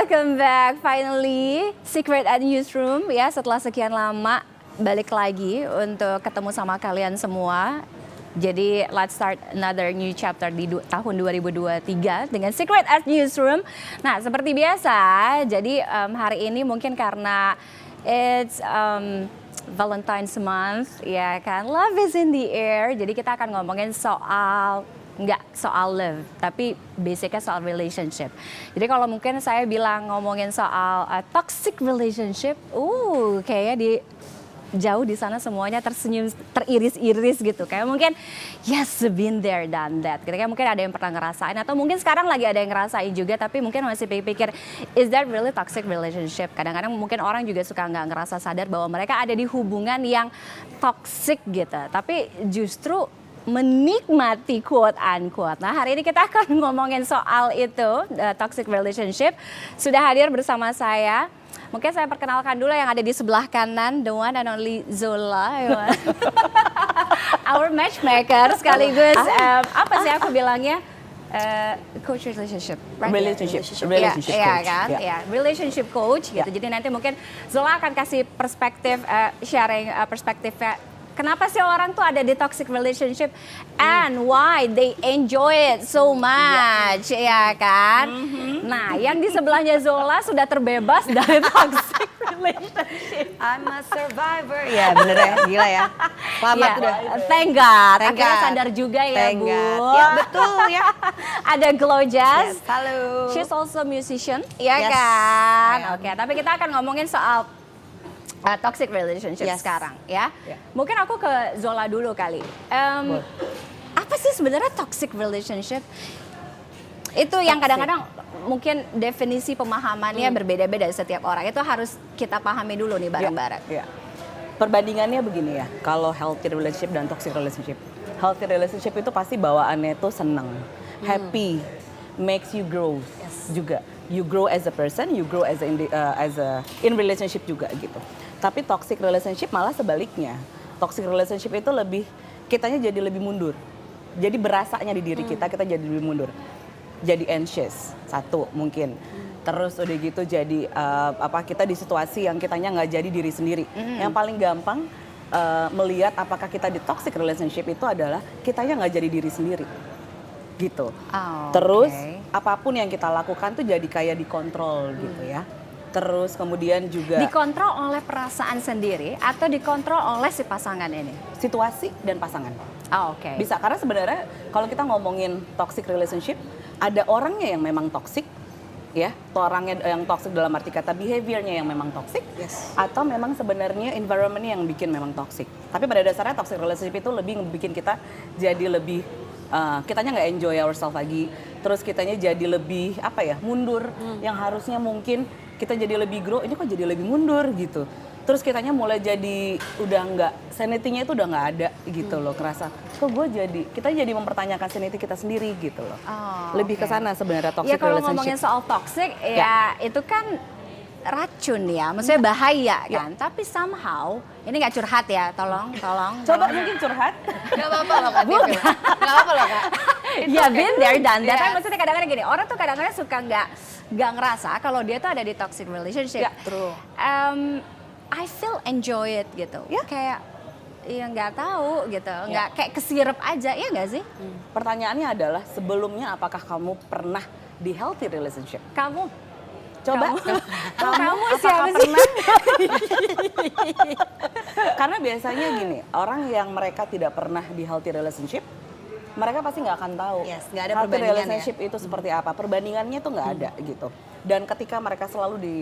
welcome back finally Secret at Newsroom ya, setelah sekian lama balik lagi untuk ketemu sama kalian semua. Jadi let's start another new chapter di tahun 2023 dengan Secret at Newsroom. Nah, seperti biasa, jadi hari ini mungkin karena it's Valentine's month ya kan, love is in the air. Jadi kita akan ngomongin nggak soal love, tapi basicnya soal relationship. Jadi kalau mungkin saya bilang ngomongin soal toxic relationship, kayaknya jauh di sana semuanya tersenyum, teriris-iris gitu. Kayak mungkin yes, been there, done that. Kayak mungkin ada yang pernah ngerasain, atau mungkin sekarang lagi ada yang ngerasain juga, tapi mungkin masih pikir, is that really toxic relationship? Kadang-kadang mungkin orang juga suka nggak ngerasa sadar bahwa mereka ada di hubungan yang toxic gitu. Tapi justru menikmati quote unquote. Nah, hari ini kita akan ngomongin soal itu, toxic relationship. Sudah hadir bersama saya. Mungkin saya perkenalkan dulu yang ada di sebelah kanan, the one and only Zola. Our matchmaker sekaligus apa sih aku bilangnya? Coach relationship, right? Relationship ya, coach. Kan? Ya, relationship coach gitu. Jadi nanti mungkin Zola akan kasih perspektif, sharing perspektifnya. Kenapa sih orang tuh ada di toxic relationship and why they enjoy it so much, ya kan? Nah, yang di sebelahnya Zola sudah terbebas dari toxic relationship. I'm a survivor. Ya bener ya, gila ya. Selamat udah. Thank God. Akhirnya sadar juga ya, Bu. Ya betul ya. Ada Glow Jazz. Yes, halo. She's also musician, ya Yes, kan? I am. Oke, tapi kita akan ngomongin soal toxic relationship sekarang ya. Mungkin aku ke Zola dulu kali. Apa sih sebenarnya toxic relationship? Itu yang kadang-kadang mungkin definisi pemahamannya berbeda-beda setiap orang. Itu harus kita pahami dulu nih bareng-bareng. Ya. Perbandingannya begini ya, kalau healthy relationship dan toxic relationship. Healthy relationship itu pasti bawaannya itu seneng, happy, makes you grow juga. You grow as a person, you grow as in relationship juga gitu. Tapi toxic relationship malah sebaliknya. Toxic relationship itu kitanya jadi lebih mundur. Jadi berasanya di diri kita jadi lebih mundur. Jadi anxious, satu mungkin. Terus udah gitu jadi kita di situasi yang kitanya nggak jadi diri sendiri. Yang paling gampang melihat apakah kita di toxic relationship itu adalah kitanya nggak jadi diri sendiri. Gitu. Terus apapun yang kita lakukan tuh jadi kayak dikontrol gitu ya. Terus kemudian juga dikontrol oleh perasaan sendiri atau dikontrol oleh si pasangan ini? Situasi dan pasangan. Bisa, karena sebenarnya kalau kita ngomongin toxic relationship, ada orangnya yang memang toxic, ya, orangnya yang toxic dalam arti kata behaviornya yang memang toxic, atau memang sebenarnya environmentnya yang bikin memang toxic. Tapi pada dasarnya toxic relationship itu lebih bikin kita jadi lebih kitanya nggak enjoy ourselves lagi, terus kitanya jadi lebih mundur, yang harusnya mungkin kita jadi lebih grow, ini kok jadi lebih mundur gitu. Terus kitanya mulai jadi udah nggak, sanity-nya itu udah nggak ada gitu loh, kerasa kok kita jadi mempertanyakan sanity kita sendiri gitu loh. Lebih ke sana sebenarnya toxic kalau relationship. ngomongin soal toxic ya itu kan racun ya, maksudnya bahaya kan. Tapi somehow, ini nggak curhat ya, tolong. Coba mungkin curhat. Gak apa-apa loh Kak. Gak apa-apa loh Kak. Ya been there done that. Kan maksudnya kadang-kadang gini, orang tuh kadang-kadang suka nggak ngerasa kalau dia tuh ada di toxic relationship. True. I feel enjoy it gitu. Kayak ya nggak tahu gitu, nggak kayak kesirep aja, ya nggak sih? Pertanyaannya adalah sebelumnya apakah kamu pernah di healthy relationship? Kamu Coba. Kamu siapa sih? Karena biasanya gini, orang yang mereka tidak pernah di healthy relationship, mereka pasti nggak akan tahu nggak ada healthy perbandingan relationship itu seperti apa. Perbandingannya tuh nggak ada gitu. Dan ketika mereka selalu di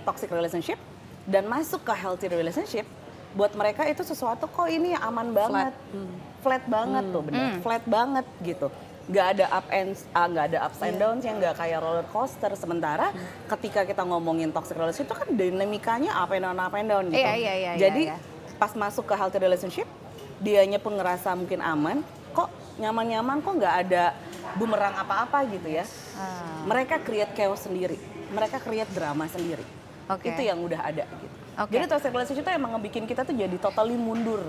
toxic relationship dan masuk ke healthy relationship, buat mereka itu sesuatu kok ini aman banget, flat banget tuh, benar, flat banget gitu. Nggak ada ups and downs yang nggak kayak roller coaster. Sementara ketika kita ngomongin toxic relationship itu kan dinamikanya up and down gitu. Jadi pas masuk ke healthy relationship, dianya pun ngerasa mungkin aman, kok nyaman-nyaman, kok nggak ada bumerang apa-apa gitu ya. Mereka create chaos sendiri, mereka create drama sendiri. Itu yang udah ada gitu. Jadi toxic relationship itu emang ngebikin kita tuh jadi totally mundur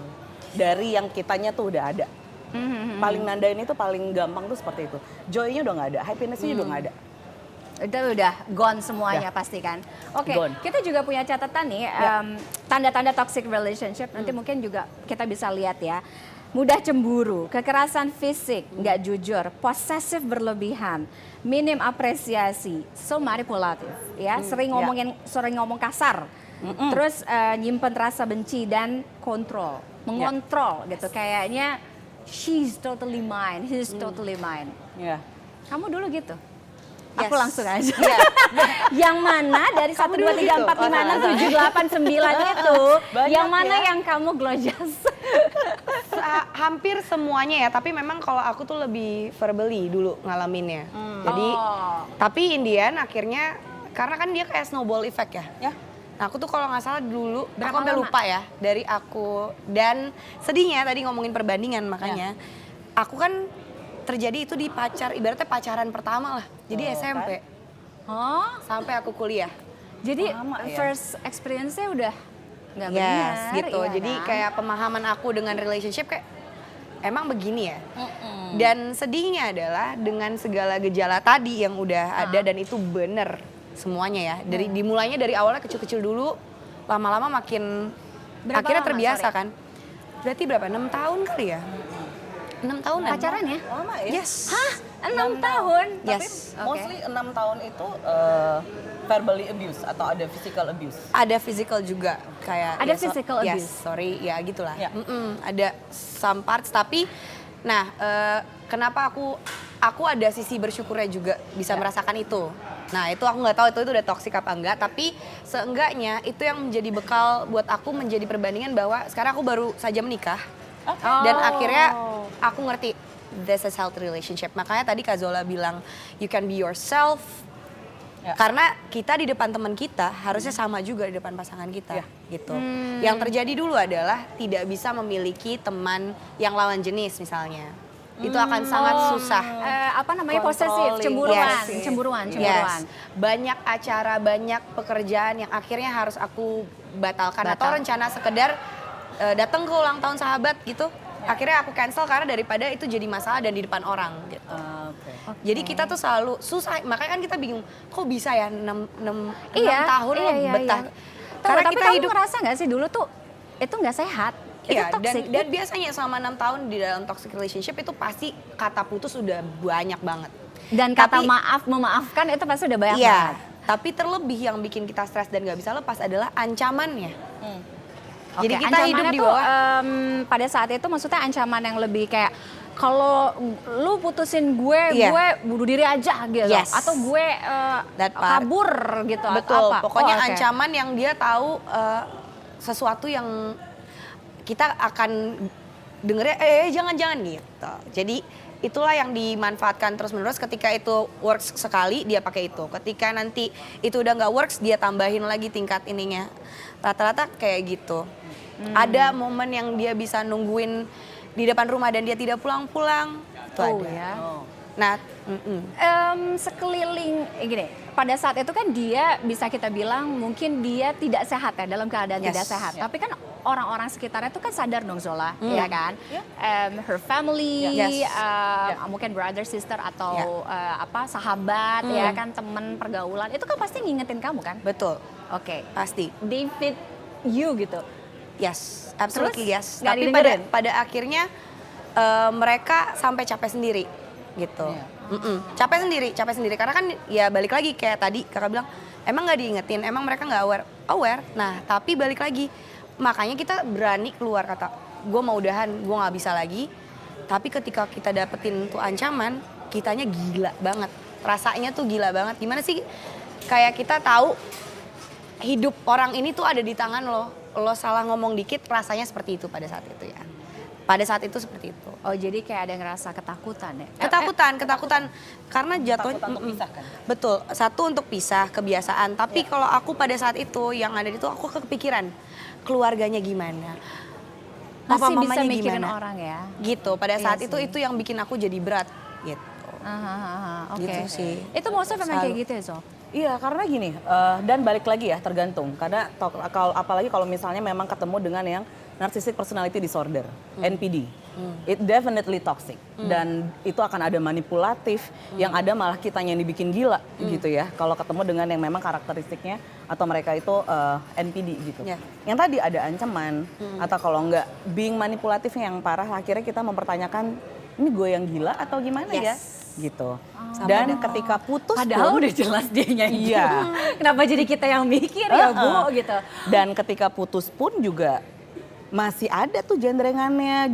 dari yang kitanya tuh udah ada. Paling nandain itu paling gampang tuh seperti itu. Joy-nya udah nggak ada, happiness-nya udah nggak ada. Itu udah gone semuanya Ya. pasti kan. Oke, Gone. kita juga punya catatan nih, tanda-tanda toxic relationship. Nanti mungkin juga kita bisa lihat ya. Mudah cemburu, kekerasan fisik, nggak jujur, posesif berlebihan, minim apresiasi, so manipulatif, ya, sering ngomong kasar, terus nyimpen rasa benci dan kontrol, mengontrol gitu, kayaknya she's totally mine, he's totally mine. Ya. Kamu dulu gitu? Aku Yes. langsung aja. Yang mana dari 1, 2, 3, 4, 5, 6, 7, 8, 9 itu, Banyak yang mana ya. yang kamu glojas? Hampir semuanya ya, tapi memang kalau aku tuh lebih verbally dulu ngalaminnya. Jadi, tapi Indian akhirnya, karena kan dia kayak snowball effect ya. Ya. Nah aku tuh kalau nggak salah dulu, Berapa aku sampai lama? lupa ya, dari aku, dan sedihnya tadi ngomongin perbandingan makanya, aku kan terjadi itu di ibaratnya pacaran pertama lah, jadi SMP, Oh, sampai aku kuliah. jadi Lama ya? first experience-nya udah nggak Yes, benar, gitu. iya Jadi kan? kayak pemahaman aku dengan relationship kayak emang begini ya. Dan sedihnya adalah dengan segala gejala tadi yang udah ada dan itu bener semuanya ya. Dari dimulainya dari awalnya kecil-kecil dulu, lama-lama makin Berapa akhirnya lama, terbiasa sorry? kan. Berarti berapa? 6 tahun kali ya? 6 tahun pacaran ya? Lama ya? Yes. Hah? 6 tahun? Yes. Tapi mostly 6 tahun itu verbally abuse atau ada physical abuse. Ada physical juga kayak Ada ya, physical yes, abuse? sorry ya gitulah. Ya. Ada some parts tapi nah kenapa aku ada sisi bersyukurnya juga bisa merasakan itu. Nah itu aku nggak tahu itu udah toksik apa enggak, tapi seenggaknya itu yang menjadi bekal buat aku menjadi perbandingan bahwa sekarang aku baru saja menikah dan akhirnya aku ngerti this is healthy relationship. Makanya tadi Kak Zola bilang you can be yourself. Ya. Karena kita di depan teman kita harusnya sama juga di depan pasangan kita, Ya. gitu. Yang terjadi dulu adalah tidak bisa memiliki teman yang lawan jenis misalnya. Itu akan sangat susah. Apa namanya, posesif, Controlling. cemburuan, Yes. cemburuan. Yes. Banyak acara, banyak pekerjaan yang akhirnya harus aku batalkan atau rencana sekedar datang ke ulang tahun sahabat gitu. Akhirnya aku cancel karena daripada itu jadi masalah dan di depan orang gitu. Oke. Jadi kita tuh selalu susah, makanya kan kita bingung, kok bisa ya 6 Iya, tahun lo iya, betah. iya. Tuh, Karena tapi kita kamu hidup, ngerasa nggak sih dulu tuh itu nggak sehat? iya, Itu toxic. dan biasanya selama 6 tahun di dalam toxic relationship itu pasti kata putus udah banyak banget. Dan kata Tapi- memaafkan itu pasti udah banyak Iya, banget. tapi terlebih yang bikin kita stres dan gak bisa lepas adalah ancamannya. Jadi Oke, kita hidup ancamannya di tuh, bawah. pada saat itu maksudnya ancaman yang lebih kayak kalau lu putusin gue, Iya. gue bunuh diri aja gitu, Yes. atau gue That part. kabur gitu, atau Betul, apa? pokoknya Oh, oke. ancaman yang dia tahu sesuatu yang kita akan dengernya jangan-jangan gitu. Jadi itulah yang dimanfaatkan terus-menerus. Ketika itu works sekali dia pakai itu. Ketika nanti itu udah nggak works dia tambahin lagi tingkat ininya. Rata-rata kayak gitu. Ada momen yang dia bisa nungguin di depan rumah dan dia tidak pulang-pulang. Itu Oh ada. ya. Nah, Sekeliling gini, pada saat itu kan dia bisa kita bilang mungkin dia tidak sehat ya, dalam keadaan Yes. tidak sehat. Tapi kan orang-orang sekitarnya itu kan sadar dong Zola, ya kan? Her family, Yes. mungkin brother, sister atau sahabat, ya kan, temen pergaulan, itu kan pasti ngingetin kamu kan? betul, Oke, pasti. David you gitu. Yes, absolutely Terus, yes. nggak Tapi didengerin? pada akhirnya mereka sampai capek sendiri gitu. Iya. Capek sendiri karena kan ya balik lagi kayak tadi kakak bilang emang nggak diingetin, emang mereka nggak aware. Nah tapi balik lagi makanya kita berani keluar kata gue mau udahan, gue nggak bisa lagi. Tapi ketika kita dapetin tuh ancaman, kitanya gila banget, rasanya tuh gila banget. Gimana sih kayak kita tahu hidup orang ini tuh ada di tangan lo salah ngomong dikit rasanya seperti itu pada saat itu ya. Pada saat itu seperti itu. Oh jadi kayak ada ngerasa ketakutan ya? Ketakutan karena jatuh Takut untuk pisah kan? Betul. Satu untuk pisah kebiasaan, tapi kalau aku pada saat itu yang ada itu aku kepikiran keluarganya gimana. Masih bisa Mamanya mikirin gimana. orang ya? Gitu. Pada Iya saat sih. itu yang bikin aku jadi berat gitu. Oke. Gitu sih. Itu maksudnya memang kayak gitu ya Zo? Iya, karena gini, dan balik lagi ya tergantung. Karena apalagi kalau misalnya memang ketemu dengan yang narcissistic personality disorder, NPD. It definitely toxic dan itu akan ada manipulatif, yang ada malah kitanya yang dibikin gila gitu ya. Kalau ketemu dengan yang memang karakteristiknya atau mereka itu NPD gitu. Yeah. Yang tadi ada ancaman atau kalau enggak being manipulatif yang parah, akhirnya kita mempertanyakan ini gue yang gila atau gimana ya gitu. Dan ketika putus Padahal pun, udah jelas dia nyanyi. Iya. Kenapa jadi kita yang mikir ya Bu gitu. Dan ketika putus pun juga masih ada tuh jembrengannya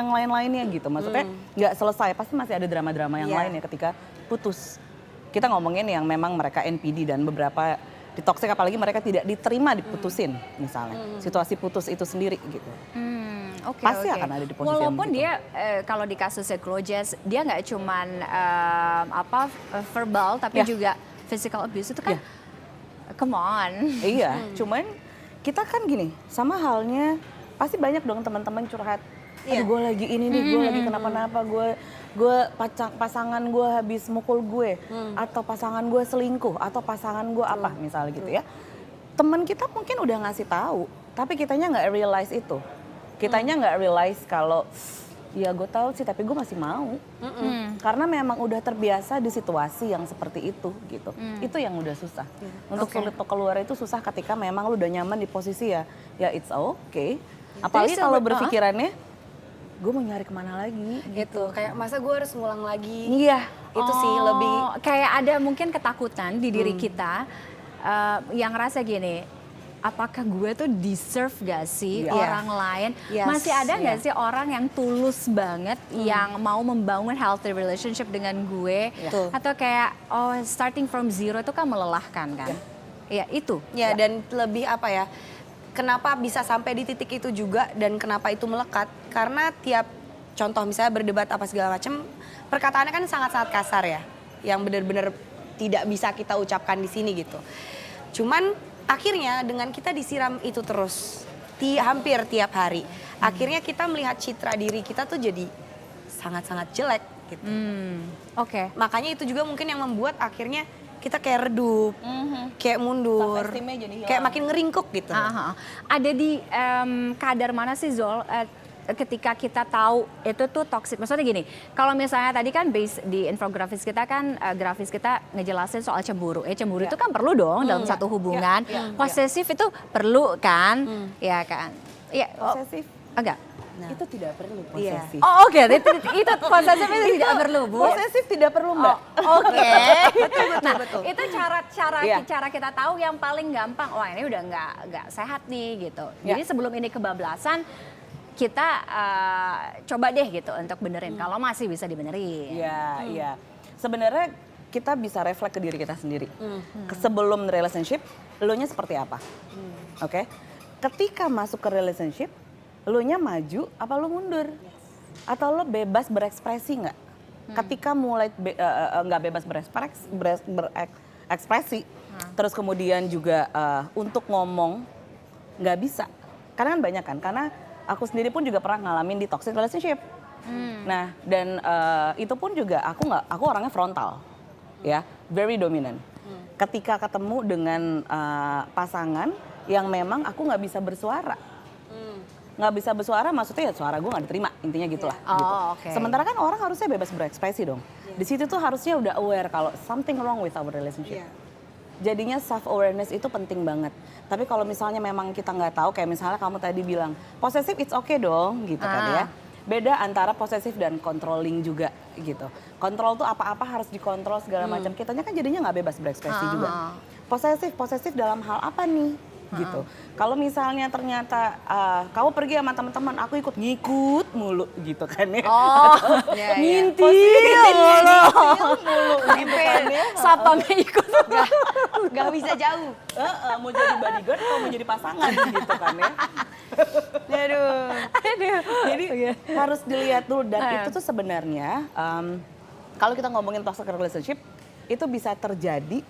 yang lain-lainnya gitu. Maksudnya nggak selesai, pasti masih ada drama-drama yang lain ya ketika putus. Kita ngomongin yang memang mereka NPD dan beberapa di toxic, apalagi mereka tidak diterima diputusin misalnya. Situasi putus itu sendiri gitu. Oke, Pasti oke. akan ada di posisi yang Walaupun begitu. dia kalau di kasusnya Glojes, dia nggak cuman verbal tapi juga physical abuse itu kan. Come on. Iya, cuman kita kan gini, sama halnya pasti banyak dong teman-teman curhat. Aduh gue lagi ini nih, gue lagi kenapa-napa, gue pasangan gue habis mukul gue, atau pasangan gue selingkuh, atau pasangan gue apa misalnya gitu ya. Teman kita mungkin udah ngasih tahu, tapi kitanya nggak realize itu. Kitanya nggak realize kalau ya gue tahu sih, tapi gue masih mau. Karena memang udah terbiasa di situasi yang seperti itu gitu. Itu yang udah susah. Untuk sulit untuk keluar itu susah ketika memang lu udah nyaman di posisi ya it's okay. Apalagi kalau berpikirannya gue mau nyari kemana lagi Gitu, kayak masa gue harus ngulang lagi. Iya. Itu sih lebih Kayak ada mungkin ketakutan di diri kita yang ngerasa gini, apakah gue tuh deserve gak sih orang lain? Yes. Masih ada gak sih orang yang tulus banget yang mau membangun healthy relationship dengan gue? Betul. Atau kayak starting from zero itu kan melelahkan kan? Ya itu. ya dan lebih apa ya? Kenapa bisa sampai di titik itu juga dan kenapa itu melekat? Karena tiap contoh misalnya berdebat apa segala macam, perkataannya kan sangat-sangat kasar ya, yang benar-benar tidak bisa kita ucapkan di sini gitu. Cuman akhirnya dengan kita disiram itu terus, hampir tiap hari, akhirnya kita melihat citra diri kita tuh jadi sangat-sangat jelek gitu. Oke. Makanya itu juga mungkin yang membuat akhirnya kita kayak redup, kayak mundur, Self-esteemnya jadi hilang. kayak makin ngeringkuk gitu. Ada di kadar mana sih Zol ketika kita tahu itu tuh toxic? Maksudnya gini, kalau misalnya tadi kan base di infografis kita kan grafis kita ngejelasin soal cemburu. Cemburu itu kan perlu dong dalam satu hubungan. Posesif itu perlu kan? Ya kan? Iya. Posesif Enggak. itu tidak perlu posesif. Oh oke, itu posesif itu tidak perlu Bu. Posesif tidak perlu Mbak. Oke. betul. Itu cara kita tahu yang paling gampang. Wah ini udah nggak sehat nih gitu. Jadi sebelum ini kebablasan kita coba deh gitu untuk benerin. Kalau masih bisa dibenerin. Iya. Sebenarnya kita bisa reflect ke diri kita sendiri. Sebelum relationship, elunya seperti apa? Oke. Ketika masuk ke relationship, elunya maju apa lu mundur? Atau lo bebas berekspresi nggak? Ketika mulai nggak bebas berekspresi, terus kemudian juga untuk ngomong nggak bisa. Karena kan banyak kan, karena aku sendiri pun juga pernah ngalamin di toxic relationship. Nah, dan itu pun juga aku orangnya frontal, ya, very dominant. Ketika ketemu dengan pasangan yang memang aku nggak bisa bersuara, nggak bisa bersuara, maksudnya ya suara gue nggak diterima, intinya gitulah. Gitu. Oke. Sementara kan orang harusnya bebas berekspresi dong. Di situ tuh harusnya udah aware kalau something wrong with our relationship. Jadinya self awareness itu penting banget. Tapi kalau misalnya memang kita nggak tahu, kayak misalnya kamu tadi bilang posesif it's okay dong, gitu kan ya. Beda antara posesif dan controlling juga gitu. Kontrol tuh apa-apa harus dikontrol segala macam. Kitanya kan jadinya nggak bebas berekspresi juga. Posesif dalam hal apa nih? Gitu. Kalau misalnya ternyata kamu pergi sama teman-teman, aku ngikut mulu gitu kan ya. Ngintil mulu gitu kan ya. Sapamnya ikut. Gak bisa jauh. Mau jadi bodyguard atau mau jadi pasangan gitu kan ya. Aduh. Jadi harus dilihat dulu dan itu tuh sebenarnya kalau kita ngomongin toxic relationship itu bisa terjadi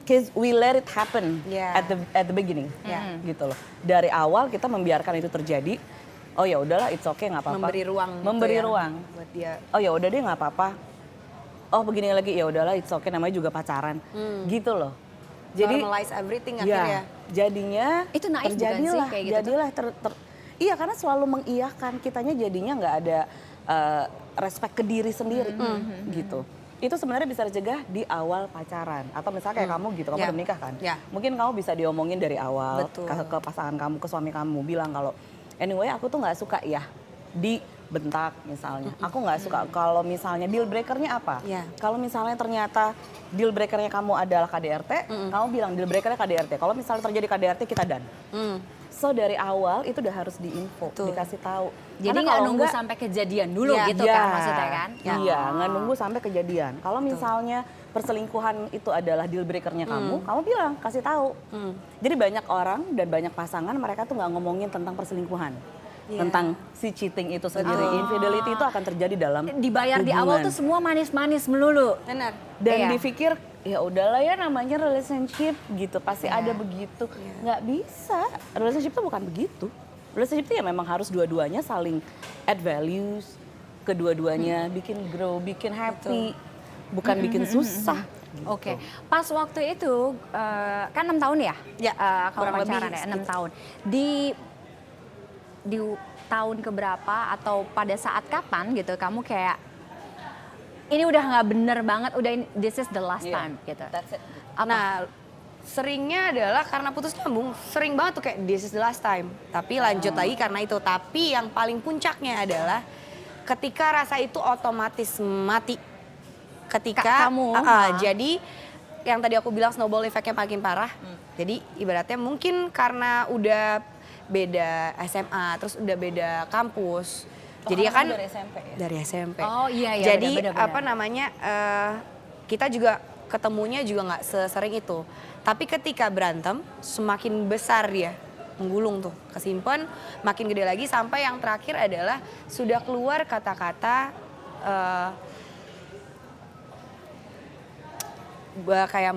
cause we let it happen at the beginning, gitu loh. Dari awal kita membiarkan itu terjadi. Oh ya udahlah, it's okay, nggak apa-apa. Memberi ruang buat dia. Oh ya udah deh, nggak apa-apa. Oh begini lagi, ya udahlah, it's okay, namanya juga pacaran, gitu loh. Jadi normalize everything ya, akhirnya. jadinya Itu naif bukan sih terjadilah, kayak gitu tuh? jadilah iya karena selalu mengiyakan, kitanya jadinya nggak ada respect ke diri sendiri gitu. Itu sebenarnya bisa dicegah di awal pacaran atau misalnya kayak kamu gitu, kamu Ya. udah menikah kan, Ya. mungkin kamu bisa diomongin dari awal Betul. ke pasangan kamu, ke suami kamu, bilang kalau anyway aku tuh nggak suka ya dibentak misalnya, aku nggak suka kalau misalnya deal breakernya apa, Ya. kalau misalnya ternyata deal breakernya kamu adalah KDRT, kamu bilang deal breakernya KDRT, kalau misalnya terjadi KDRT kita done. So dari awal itu udah harus diinfo, Betul. dikasih tahu. Jadi Karena nggak kalau nunggu enggak, sampai kejadian dulu Iya. gitu iya, kan maksudnya kan? Iya, nggak nunggu sampai kejadian. Kalau misalnya perselingkuhan itu adalah deal breakernya kamu bilang, kasih tahu. Jadi banyak orang dan banyak pasangan mereka tuh nggak ngomongin tentang perselingkuhan, tentang si cheating itu sendiri. Infidelity itu akan terjadi dalam Dibayar di awal tuh hubungan. semua manis-manis melulu. Benar. Dan Iya. dipikir ya udahlah ya namanya relationship gitu pasti ada begitu, nggak bisa, relationship itu bukan begitu. Relationship itu ya memang harus dua-duanya saling add values, kedua-duanya bikin grow, bikin happy, bukan bikin susah. Oke, pas waktu itu kan 6 tahun ya? Ya, Kamu kurang lebih pacaran ya, 6 tahun. Di tahun keberapa atau pada saat kapan gitu kamu kayak ini udah nggak bener banget, udah this is the last Iya, time gitu. that's it. Nah, seringnya adalah karena putus nyambung, sering banget tuh kayak this is the last time. Tapi lanjut lagi karena itu. Tapi yang paling puncaknya adalah ketika rasa itu otomatis mati. Ketika Kamu, jadi yang tadi aku bilang snowball effect-nya makin parah. Jadi ibaratnya mungkin karena udah beda SMA, terus udah beda kampus. Jadi ya kan dari SMP ya? dari SMP. Oh, iya, iya, Jadi benar-benar. apa namanya kita juga ketemunya juga nggak sesering itu. Tapi ketika berantem semakin besar dia menggulung tuh, kesimpan makin gede lagi sampai yang terakhir adalah sudah keluar kata-kata kayak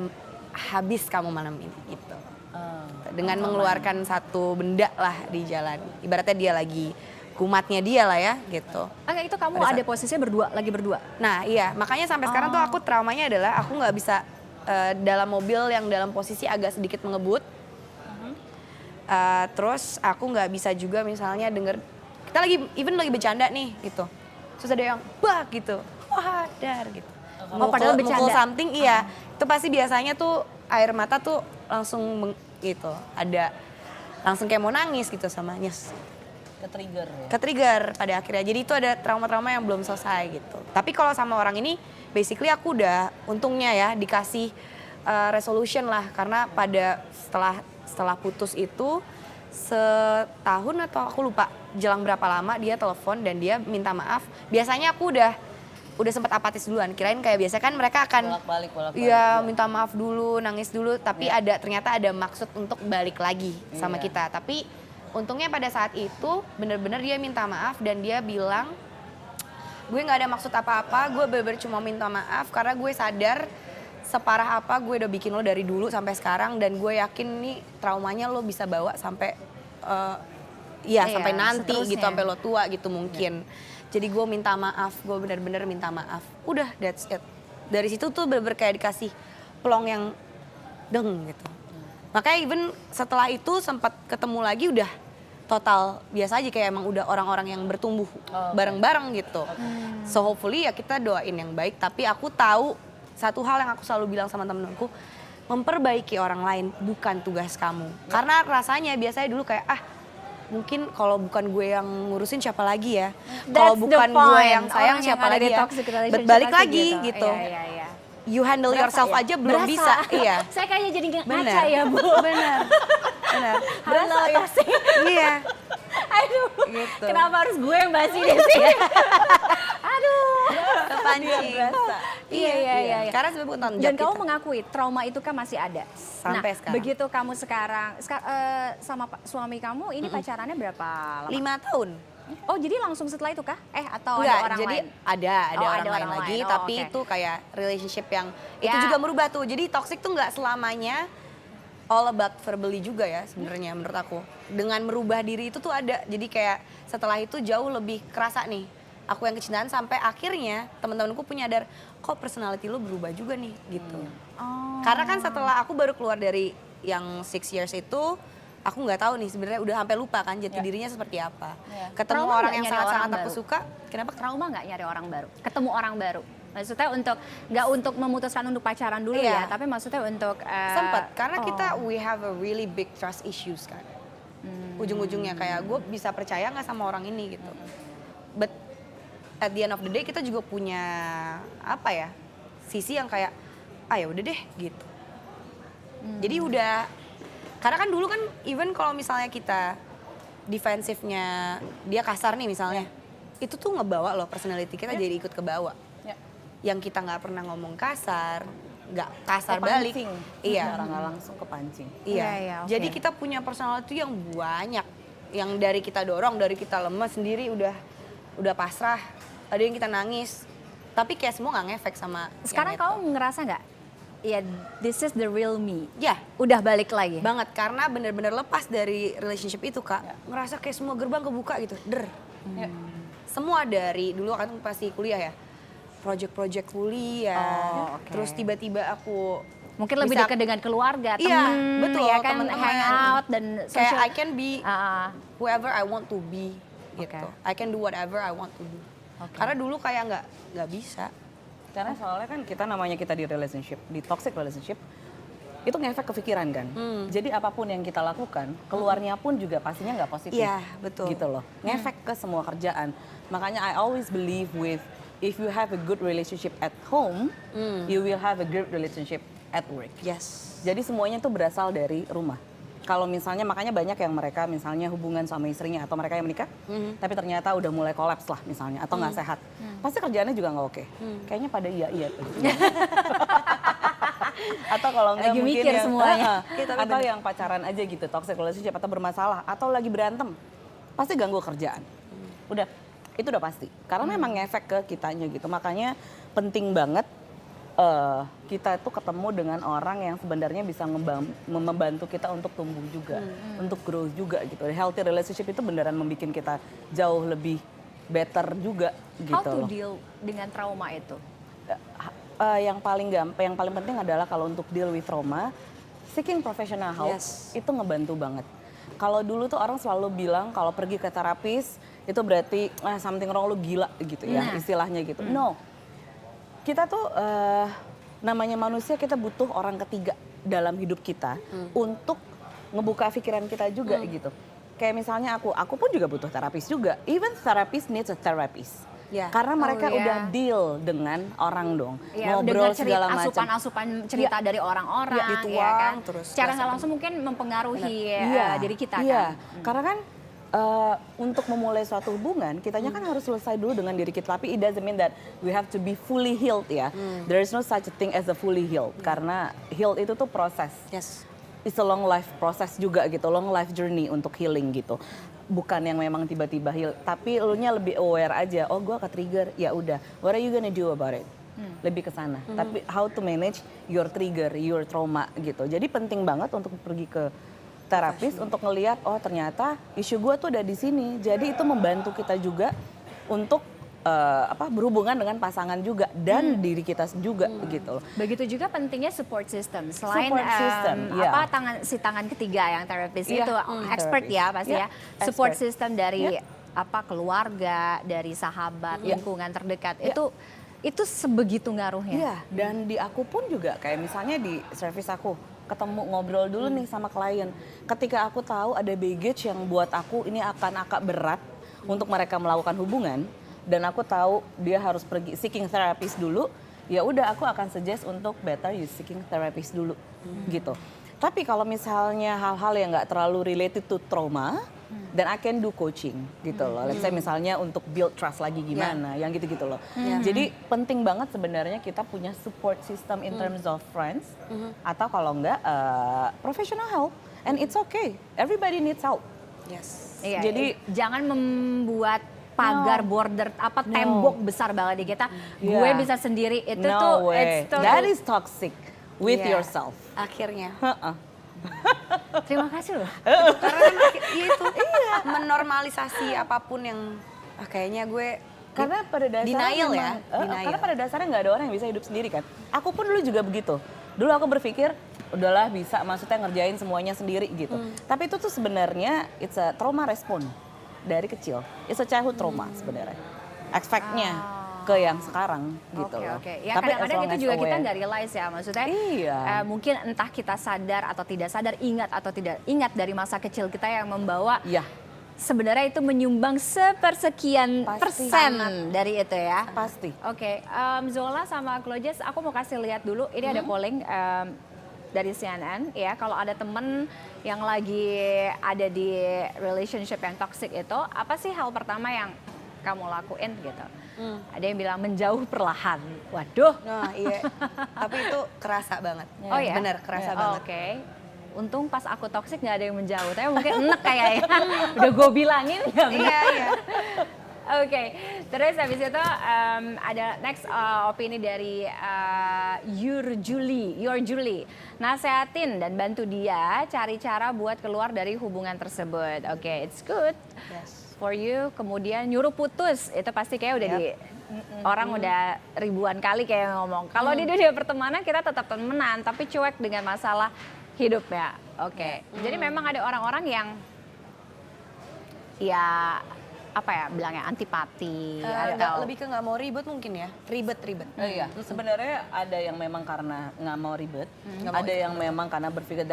habis kamu malam ini gitu. Dengan mengeluarkan satu benda lah di jalan. Ibaratnya dia lagi kumatnya dia lah ya gitu. Oke, itu kamu Pada saat- ada posisinya berdua, lagi berdua. Nah iya, makanya sampai sekarang tuh aku traumanya adalah aku nggak bisa dalam mobil yang dalam posisi agak sedikit mengebut. Terus aku nggak bisa juga misalnya denger, kita lagi, even lagi bercanda nih gitu. Terus ada yang bak gitu, wah dar gitu. padahal bercanda. Mukul something iya, itu pasti biasanya tuh air mata tuh langsung gitu. Ada langsung kayak mau nangis gitu sama nyes. Ke-trigger ya? Ke-trigger pada akhirnya. Jadi itu ada trauma-trauma yang belum selesai gitu. Tapi kalau sama orang ini, basically aku udah untungnya ya dikasih resolution lah. Karena pada setelah putus itu setahun atau aku lupa jelang berapa lama dia telepon dan dia minta maaf. Biasanya aku udah sempat apatis duluan. Kirain kayak biasa kan mereka akan Bolak-balik. iya minta maaf dulu, nangis dulu. Tapi ternyata ada maksud untuk balik lagi sama Iya. kita. Tapi untungnya pada saat itu bener-bener dia minta maaf dan dia bilang gue nggak ada maksud apa-apa, gue bener-bener cuma minta maaf karena gue sadar separah apa gue udah bikin lo dari dulu sampai sekarang dan gue yakin nih traumanya lo bisa bawa sampai Iya, sampai nanti seterusnya. gitu, sampai lo tua gitu mungkin. Jadi gue minta maaf, gue bener-bener minta maaf. Udah, that's it. Dari situ tuh bener-bener kayak dikasih pelong yang deng gitu. Makanya even setelah itu sempat ketemu lagi udah total biasa aja kayak emang udah orang-orang yang bertumbuh bareng-bareng gitu. So hopefully ya kita doain yang baik, tapi aku tahu satu hal yang aku selalu bilang sama temen-temenku, memperbaiki orang lain bukan tugas kamu. Karena rasanya biasanya dulu kayak mungkin kalau bukan gue yang ngurusin siapa lagi ya. Kalau That's the bukan gue point. yang sayang Orang siapa yang ada lagi di ya. toxic relationship Balik pasti lagi gitu. Iya, iya. You handle yourself ya? aja belum Berasa. bisa. Iya. Saya kayaknya jadi ngaca Bener. ya, Bu. Bener. Bener. Halo, toxic. Iya. Aduh, Gitu. kenapa harus gue yang bahas ini sih? Aduh. Kepancing. Iya, iya. Karena sebenarnya bukan tanggung Dan jawab kamu kita. mengakui trauma itu kan masih ada. Sampai sekarang. Begitu kamu sekarang sama suami kamu ini pacarannya berapa lama? 5 tahun. Oh, jadi langsung setelah itu kah? Atau Enggak, ada orang jadi lain? ada Oh, orang ada lain orang lagi, lain. Oh, tapi oke. itu kayak relationship yang itu Ya. juga merubah tuh. Jadi toxic tuh nggak selamanya all about verbally juga ya sebenarnya menurut aku. Dengan merubah diri itu tuh ada. Jadi kayak setelah itu jauh lebih kerasa nih aku yang kecintaan sampai akhirnya teman-temanku punya nyadar kok personality lo berubah juga nih gitu. Karena kan setelah aku baru keluar dari yang 6 years itu, aku nggak tahu nih sebenarnya udah sampai lupa kan jati dirinya seperti apa. Ketemu Trauma orang nggak yang nyari sangat-sangat orang aku baru? suka, kenapa? Trauma nggak nyari orang baru? Ketemu orang baru? Maksudnya nggak untuk memutuskan untuk pacaran dulu Iya. ya, tapi maksudnya untuk Sempet, karena kita we have a really big trust issues kan. Ujung-ujungnya kayak gue bisa percaya nggak sama orang ini gitu. But at the end of the day kita juga punya apa ya, sisi yang kayak ya udah deh gitu. Jadi udah, karena kan dulu kan even kalau misalnya kita defensifnya dia kasar nih misalnya, itu tuh ngebawa loh personality kita jadi ikut ke bawah. Yang kita nggak pernah ngomong kasar, nggak kasar balik. Iya. Orang nggak langsung kepancing. Iya. Iya, oke. Jadi kita punya personality yang banyak, yang dari kita dorong, dari kita lemes sendiri udah pasrah. Ada yang kita nangis, tapi kayak semua nggak ngefek sama. Sekarang yang itu. kamu ngerasa nggak? Ya, this is the real me. Ya, Udah balik lagi. banget karena bener-bener lepas dari relationship itu kak, ngerasa kayak semua gerbang kebuka gitu, Semua dari dulu kan pasti kuliah ya, project-project kuliah, oke. terus tiba-tiba aku Mungkin lebih bisa- dekat dengan keluarga, Iya, temen, betul, ya kan, teman-teman. hangout dan kayak social. I can be whoever I want to be gitu. Oke. I can do whatever I want to do. Karena dulu kayak nggak bisa. Karena soalnya kan kita di relationship, di toxic relationship, itu ngefek ke pikiran kan. Jadi apapun yang kita lakukan, keluarnya pun juga pastinya nggak positif. Iya, betul. Gitu loh. Ngefek ke semua kerjaan. Makanya I always believe with if you have a good relationship at home, you will have a good relationship at work. Yes. Jadi semuanya tuh berasal dari rumah. Kalau misalnya makanya banyak yang mereka misalnya hubungan sama istrinya atau mereka yang menikah, tapi ternyata udah mulai kolaps lah misalnya atau nggak sehat, pasti kerjaannya juga nggak oke. Kayaknya pada iya. Atau kalau nggak Lagi mungkin mikir yang, semuanya. atau yang pacaran aja gitu, toxic relationship atau bermasalah atau lagi berantem, pasti ganggu kerjaan. Udah, itu udah pasti. Karena memang ngefek ke kitanya gitu. Makanya penting banget kita tuh ketemu dengan orang yang sebenarnya bisa membantu kita untuk tumbuh juga, untuk grow juga gitu. Healthy relationship itu beneran membuat kita jauh lebih better juga gitu How to loh. deal dengan trauma itu? Yang paling penting adalah kalau untuk deal with trauma, seeking professional help itu ngebantu banget. Kalau dulu tuh orang selalu bilang kalau pergi ke terapis itu berarti something wrong, lu gila gitu ya istilahnya gitu. No, kita tuh namanya manusia, kita butuh orang ketiga dalam hidup kita untuk ngebuka pikiran kita juga gitu. Kayak misalnya aku pun juga butuh terapis juga. Even therapist needs a therapist. Ya. Karena mereka iya. udah deal dengan orang dong, Ya, ngobrol dengar segala macam. asupan-asupan cerita dari orang-orang, Ya, dituang, ya kan? terus Secara nggak rasakan. langsung mungkin mempengaruhi diri kita Iya, kan. karena kan untuk memulai suatu hubungan, kitanya kan harus selesai dulu dengan diri kita. Tapi it doesn't mean that we have to be fully healed ya. There is no such a thing as a fully healed. Karena healed itu tuh proses. Yes. It's a long life process juga gitu, long life journey untuk healing gitu. Bukan yang memang tiba-tiba heal, tapi lu nya lebih aware aja. Oh, gua ke-trigger, ya udah. What are you gonna do about it? Lebih ke sana. Tapi how to manage your trigger, your trauma gitu. Jadi penting banget untuk pergi ke terapis untuk ngelihat oh ternyata isu gue tuh udah di sini. Jadi itu membantu kita juga untuk berhubungan dengan pasangan juga dan diri kita juga gitu loh. Begitu juga pentingnya support system. Selain Support system, iya. tangan ketiga yang terapis Iya, itu expert terapis. ya pasti Iya, ya. Support expert. system dari keluarga, dari sahabat, lingkungan terdekat. Itu sebegitu ngaruhnya. Iya, dan di aku pun juga kayak misalnya di service aku ketemu ngobrol dulu nih sama klien. Ketika aku tahu ada baggage yang buat aku ini akan agak berat untuk mereka melakukan hubungan dan aku tahu dia harus pergi seeking therapist dulu, ya udah aku akan suggest untuk better you seeking therapist dulu gitu. Tapi kalau misalnya hal-hal yang nggak terlalu related to trauma, dan I can do coaching gitu loh. Let's say misalnya untuk build trust lagi gimana, yang gitu-gitu loh. Jadi penting banget sebenarnya kita punya support system in terms of friends, atau kalau enggak professional help. And it's okay, everybody needs help. Yes. Iya, Jadi- jangan membuat pagar border tembok besar banget di kita. Gue Yeah. bisa sendiri itu No tuh way. it's totally- That is toxic with Yeah. yourself. Akhirnya. Terima kasih loh. Karena kan itu menormalisasi apapun yang kayaknya gue Karena pada dasarnya Denial ya, memang, denial. karena pada dasarnya nggak ada orang yang bisa hidup sendiri kan. Aku pun dulu juga begitu. Dulu aku berpikir udahlah bisa, maksudnya ngerjain semuanya sendiri gitu. Tapi itu tuh sebenarnya it's a trauma response dari kecil. It's a childhood trauma sebenarnya. Expect-nya ke yang sekarang gitu Oke, loh. oke. Ya Tapi kadang-kadang as long itu as juga kita aware. nggak realize ya, maksudnya Iya. mungkin entah kita sadar atau tidak sadar, ingat atau tidak ingat dari masa kecil kita yang membawa Iya, sebenarnya itu menyumbang sepersekian Pasti. persen dari itu ya. pasti. Oke, Zola sama Klojes, aku mau kasih lihat dulu. Ini ada polling dari CNN ya. Kalau ada temen yang lagi ada di relationship yang toxic itu, apa sih hal pertama yang kamu lakuin gitu? Ada yang bilang menjauh perlahan. Waduh. Nah iya, tapi itu kerasa banget. Oh ya? Bener, kerasa Oh, banget. Oke. Untung pas aku toxic nggak ada yang menjauh. Tapi mungkin enek kayaknya. Udah gue bilangin ya. Iya, iya. Oke, terus habis itu ada next opini dari Your Julie. Nasehatin dan bantu dia cari cara buat keluar dari hubungan tersebut. Oke, it's good Yes. for you. Kemudian nyuruh putus, itu pasti kayak udah di orang udah ribuan kali kayak ngomong. Kalau di dunia pertemanan kita tetap temenan, tapi cuek dengan masalah hidupnya. Oke, jadi memang ada orang-orang yang ya apa ya bilangnya antipati atau Lebih ke nggak mau ribet mungkin ya, ribet. Iya, sebenarnya ada yang memang karena nggak mau ribet, ada yang memang karena berpikir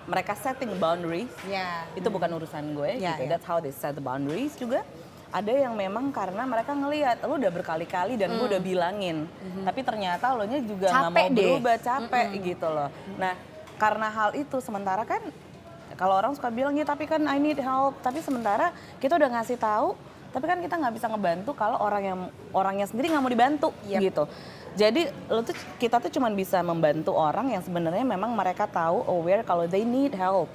mereka setting boundaries. Ya. Itu bukan urusan gue Ya, gitu. ya. That's how they set the boundaries juga. Ada yang memang karena mereka ngelihat lu udah berkali-kali dan gue udah bilangin, tapi ternyata lo nya juga nggak Capek mau deh. berubah, capek gitu loh. Nah, karena hal itu sementara kan kalau orang suka bilang ya tapi kan I need help, tapi sementara kita udah ngasih tahu, tapi kan kita nggak bisa ngebantu kalau orangnya sendiri nggak mau dibantu gitu. Jadi kita tuh cuma bisa membantu orang yang sebenarnya memang mereka tahu aware kalau they need help,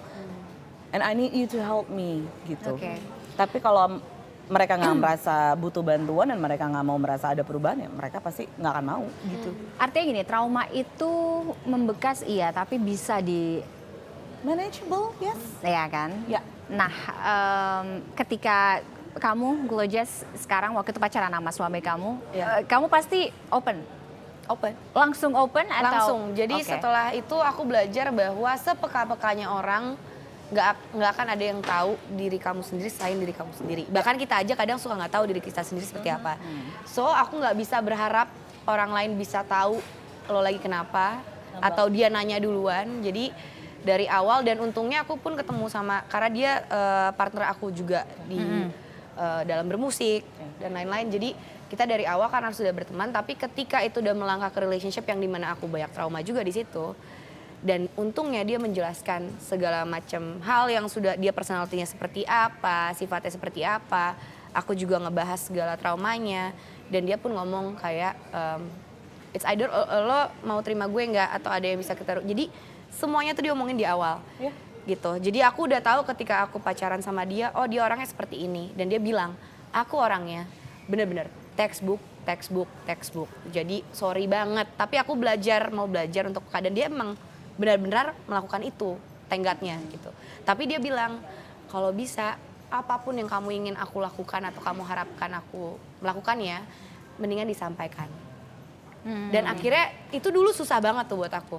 and I need you to help me gitu. Oke. Tapi kalau mereka nggak merasa butuh bantuan dan mereka nggak mau merasa ada perubahan ya mereka pasti nggak akan mau gitu. artinya gini, trauma itu membekas iya, tapi bisa di Manageable, yes. ya kan? Ya. Nah, ketika kamu Glojes sekarang waktu itu pacaran sama suami kamu, Ya. kamu pasti open, langsung open atau Langsung. Jadi Oke. setelah itu aku belajar bahwa sepeka-pekanya orang nggak akan ada yang tahu diri kamu sendiri selain diri kamu sendiri. Bahkan kita aja kadang suka nggak tahu diri kita sendiri seperti apa. So aku nggak bisa berharap orang lain bisa tahu lo lagi kenapa atau dia nanya duluan. Jadi dari awal dan untungnya aku pun ketemu sama karena dia partner aku juga di dalam bermusik dan lain-lain. Jadi kita dari awal karena sudah berteman, tapi ketika itu udah melangkah ke relationship yang dimana aku banyak trauma juga di situ. Dan untungnya dia menjelaskan segala macam hal yang sudah dia personalitinya seperti apa, sifatnya seperti apa. Aku juga ngebahas segala traumanya dan dia pun ngomong kayak it's either lo mau terima gue nggak atau ada yang bisa kita. Jadi semuanya tuh diomongin di awal. Ya. Gitu. Jadi aku udah tahu ketika aku pacaran sama dia, oh dia orangnya seperti ini. Dan dia bilang, aku orangnya bener-bener textbook. Jadi sorry banget, tapi aku mau belajar untuk keadaan dia emang benar-benar melakukan itu, tenggatnya gitu. Tapi dia bilang, kalau bisa apapun yang kamu ingin aku lakukan atau kamu harapkan aku melakukannya, mendingan disampaikan. Dan akhirnya itu dulu susah banget tuh buat aku.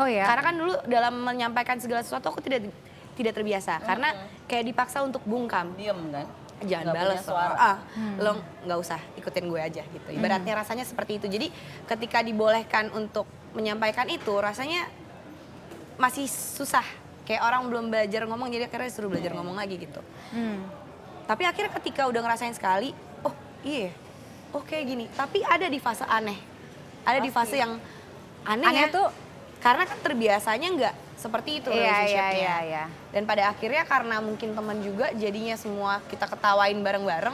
Oh ya. Karena kan dulu dalam menyampaikan segala sesuatu aku tidak terbiasa. Karena kayak dipaksa untuk bungkam. Diem kan? Jangan Nggak balas punya suara. lo nggak usah ikutin gue aja gitu. Ibaratnya rasanya seperti itu. Jadi ketika dibolehkan untuk menyampaikan itu rasanya masih susah. Kayak orang belum belajar ngomong jadi akhirnya disuruh belajar ngomong lagi gitu. Tapi akhirnya ketika udah ngerasain sekali, oh iya, oh kayak gini. Tapi ada di fase aneh. Ada di fase yang aneh Aneh ya. tuh Karena kan terbiasanya nggak seperti itu relationship-nya. Iya. Dan pada akhirnya karena mungkin teman juga jadinya semua kita ketawain bareng-bareng.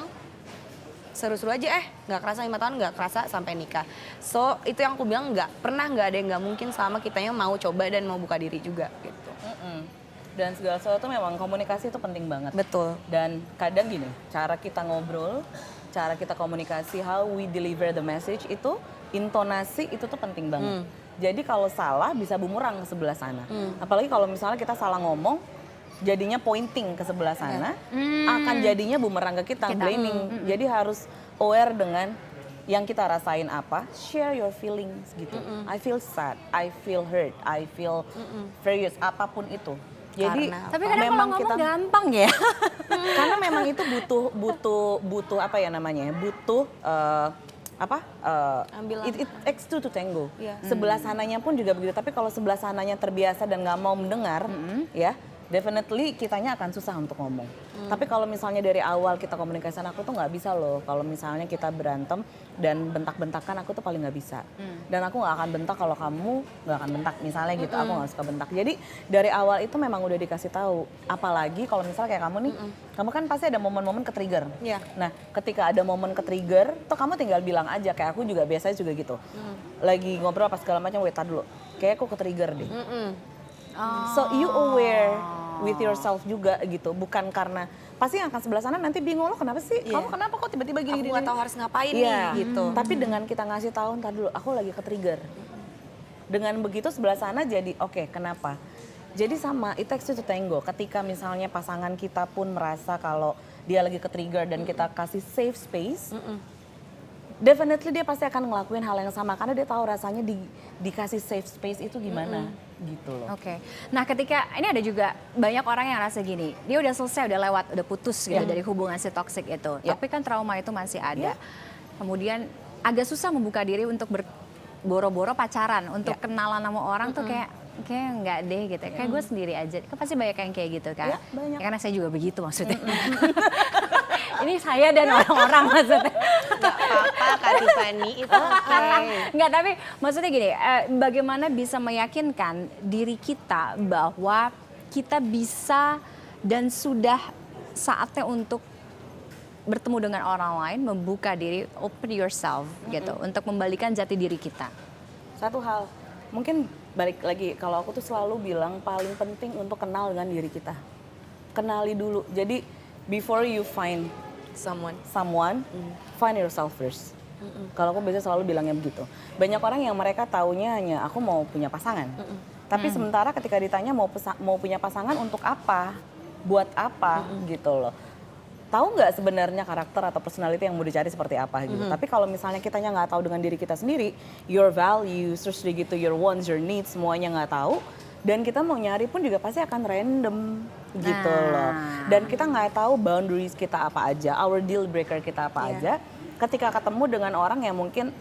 Seru-seru aja nggak kerasa 5 tahun nggak kerasa sampai nikah. So itu yang aku bilang nggak ada yang nggak mungkin selama kitanya mau coba dan mau buka diri juga gitu. Dan segala sesuatu memang komunikasi itu penting banget. Betul. Dan kadang gini, cara kita ngobrol, cara kita komunikasi, how we deliver the message itu, intonasi itu tuh penting banget. Jadi kalau salah bisa bumerang ke sebelah sana. Apalagi kalau misalnya kita salah ngomong, jadinya pointing ke sebelah sana, akan jadinya bumerang ke kita, blaming. Jadi harus aware dengan yang kita rasain apa, share your feelings gitu. I feel sad, I feel hurt, I feel furious, apapun itu. Jadi Tapi kadang kalau ngomong gampang ya. karena memang itu butuh apa ya namanya? Butuh it takes two to tango. Sebelah sananya pun juga begitu. Tapi kalau sebelah sananya terbiasa dan nggak mau mendengar, ya definitely kitanya akan susah untuk ngomong. Tapi kalau misalnya dari awal kita komunikasikan, aku tuh nggak bisa loh. Kalau misalnya kita berantem dan bentak-bentakan, aku tuh paling nggak bisa. Dan aku nggak akan bentak kalau kamu nggak akan bentak, misalnya gitu. Aku nggak suka bentak. Jadi dari awal itu memang udah dikasih tahu. Apalagi kalau misalnya kayak kamu nih, kamu kan pasti ada momen-momen ke-trigger. Nah, ketika ada momen ke-trigger, tuh kamu tinggal bilang aja. Kayak aku juga biasanya juga gitu. Lagi ngobrol apa segala macam, wait, tar dulu. Kayak aku ke-trigger deh. So you aware with yourself juga gitu, bukan karena pasti yang akan sebelah sana nanti bingung lo kenapa sih, kamu kenapa kok tiba-tiba gini? Aku nggak tahu harus ngapain nih gitu. Tapi dengan kita ngasih tahu, ntar dulu aku lagi ke-trigger. Dengan begitu sebelah sana jadi oke, kenapa? Jadi sama, it takes two to tango. Ketika misalnya pasangan kita pun merasa kalau dia lagi ke-trigger dan kita kasih safe space, definitely dia pasti akan ngelakuin hal yang sama karena dia tahu rasanya dikasih safe space itu gimana gitu loh. Oke. Nah, ketika ini ada juga banyak orang yang rasa gini, dia udah selesai, udah lewat, udah putus gitu dari hubungan si toxic itu. Tapi kan trauma itu masih ada. Kemudian agak susah membuka diri untuk boro-boro pacaran, untuk kenalan sama orang tuh kayak enggak deh gitu. Kayak gue sendiri aja. Kan pasti banyak yang kayak gitu kan. Ya, banyak. Ya, karena saya juga begitu maksudnya. Ini saya dan orang-orang maksudnya. Gak apa-apa Kak Tiffany, itu oke. Enggak, tapi maksudnya gini, bagaimana bisa meyakinkan diri kita bahwa kita bisa dan sudah saatnya untuk bertemu dengan orang lain, membuka diri, open yourself gitu, untuk membalikan jati diri kita. Satu hal, mungkin balik lagi, kalau aku tuh selalu bilang paling penting untuk kenal dengan diri kita. Kenali dulu, jadi before you find someone, find yourself first. Kalau aku biasanya selalu bilangnya begitu. Banyak orang yang mereka taunya hanya aku mau punya pasangan. Tapi sementara ketika ditanya mau punya pasangan untuk apa? Buat apa gitu loh. Tahu nggak sebenarnya karakter atau personality yang mau dicari seperti apa gitu. Tapi kalau misalnya kitanya nggak tahu dengan diri kita sendiri, your values, terus gitu, your wants, your needs, semuanya nggak tahu. Dan kita mau nyari pun juga pasti akan random gitu loh. Dan kita nggak tahu boundaries kita apa aja, our deal breaker kita apa aja. Ketika ketemu dengan orang yang mungkin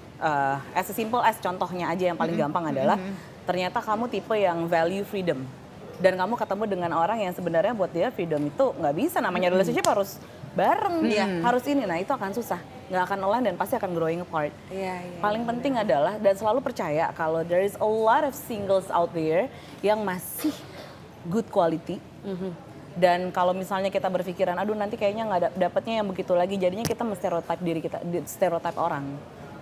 as simple as contohnya aja yang paling gampang adalah ternyata kamu tipe yang value freedom. Dan kamu ketemu dengan orang yang sebenarnya buat dia freedom itu nggak bisa, namanya relationship harus bareng, harus ini. Nah itu akan susah, nggak akan align dan pasti akan growing apart. Paling penting adalah, dan selalu percaya kalau there is a lot of singles out there yang masih good quality. Dan kalau misalnya kita berpikiran, aduh nanti kayaknya nggak dapetnya yang begitu lagi, jadinya kita stereotype diri kita, stereotype orang